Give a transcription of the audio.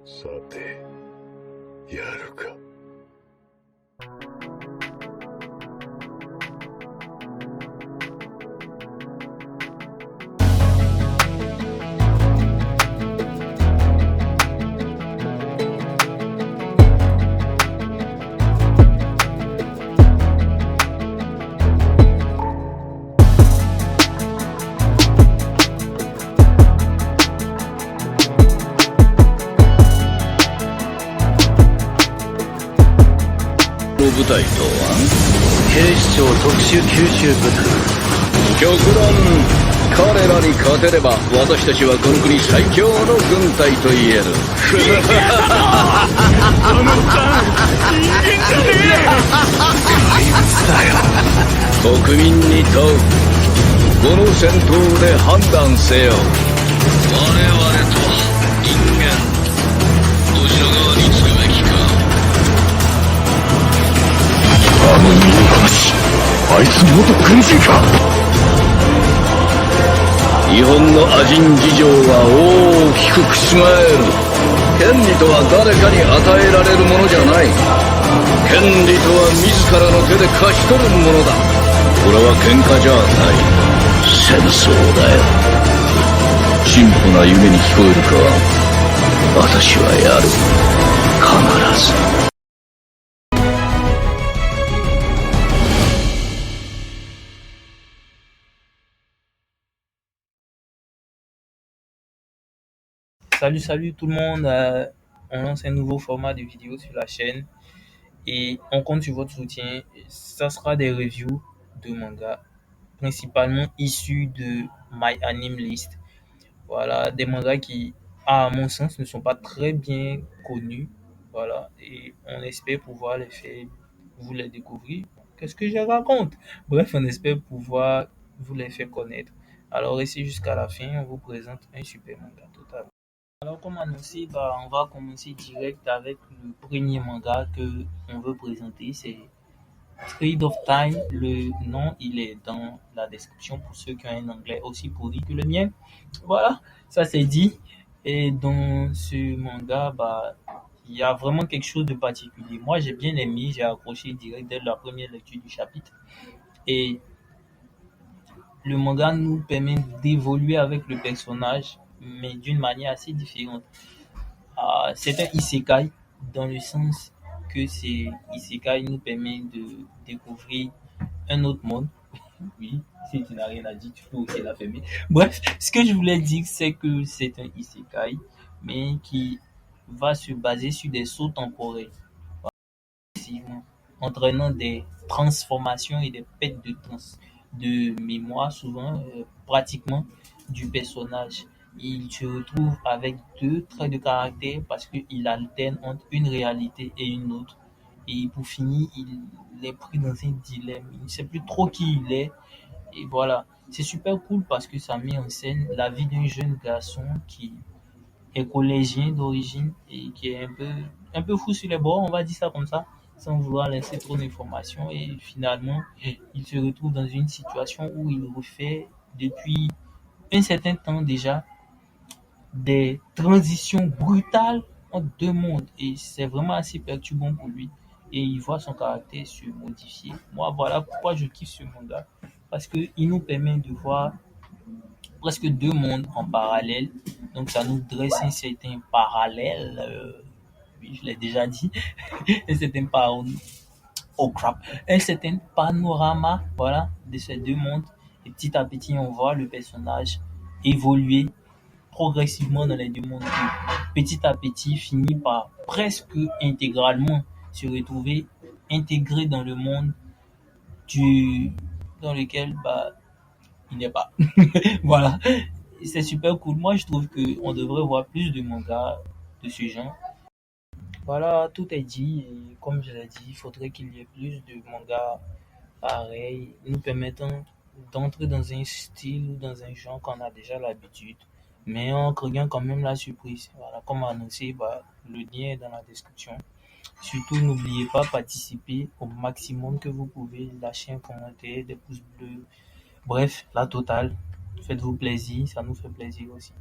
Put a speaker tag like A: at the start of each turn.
A: さて、やるか。
B: 部隊とは警視庁特殊九州部隊。極論彼らに勝てれば私たちはこの国最強の軍隊と言える。国民に問う。この戦闘で判断せよ。我々と人間、どちら側につくべきか。あの人話、あいつ元軍人か。日本のアジン事情は大きく覆る。権利とは誰かに与えられるものじゃない。権利とは自らの手で勝ち取るものだ。これは喧嘩じゃない。戦争だよ。陳腐な夢に聞こえるか。私はやる。必ず。
C: Salut tout le monde, on lance un nouveau format de vidéo sur la chaîne et on compte sur votre soutien. Ça sera des reviews de mangas, principalement issus de My Anime List. Voilà, des mangas qui, à mon sens, ne sont pas très bien connus. Voilà, et on espère pouvoir les faire, vous les découvrir. Qu'est-ce que je raconte? Bref, on espère pouvoir vous les faire connaître. Alors, restez jusqu'à la fin, on vous présente un super manga total. Alors, comme annoncé, on va commencer direct avec le premier manga que on veut présenter. C'est Trade of Time. Le nom, il est dans la description pour ceux qui ont un anglais aussi pourri que le mien. Voilà, ça c'est dit. Et dans ce manga, il y a vraiment quelque chose de particulier. Moi, j'ai bien aimé, j'ai accroché direct dès la première lecture du chapitre. Et le manga nous permet d'évoluer avec le personnage, mais d'une manière assez différente. C'est un isekai dans le sens que c'est isekai nous permet de découvrir un autre monde. Oui, si tu n'as rien à dire, tu peux aussi la fermer. Bref, ce que je voulais dire, c'est que c'est un isekai, mais qui va se baser sur des sauts temporels, entraînant des transformations et des pertes de mémoire, souvent pratiquement du personnage. Il se retrouve avec deux traits de caractère parce qu'il alterne entre une réalité et une autre. Et pour finir, il est pris dans un dilemme. Il ne sait plus trop qui il est. Et voilà, c'est super cool parce que ça met en scène la vie d'un jeune garçon qui est collégien d'origine et qui est un peu fou sur les bords, on va dire ça comme ça, sans vouloir laisser trop d'informations. Et finalement, il se retrouve dans une situation où il refait depuis un certain temps déjà des transitions brutales entre deux mondes. Et c'est vraiment assez perturbant pour lui. Et il voit son caractère se modifier. Moi, voilà pourquoi je kiffe ce manga. Parce qu'il nous permet de voir presque deux mondes en parallèle. Donc ça nous dresse un certain parallèle. Oui, je l'ai déjà dit. un certain par- oh crap. Un certain panorama, voilà, de ces deux mondes. Et petit à petit, on voit le personnage évoluer progressivement dans les deux mondes. Et petit à petit, finit par presque intégralement se retrouver intégré dans le monde dans lequel il n'est pas. Voilà. C'est super cool. Moi, je trouve qu'on devrait voir plus de mangas de ce genre. Voilà, tout est dit. Et comme je l'ai dit, il faudrait qu'il y ait plus de mangas pareils, nous permettant d'entrer dans un style ou dans un genre qu'on a déjà l'habitude, mais en créant quand même la surprise. Voilà, comme annoncé, le lien est dans la description. Surtout, n'oubliez pas de participer au maximum que vous pouvez, lâcher un commentaire, des pouces bleus, bref, la totale. Faites-vous plaisir, ça nous fait plaisir aussi.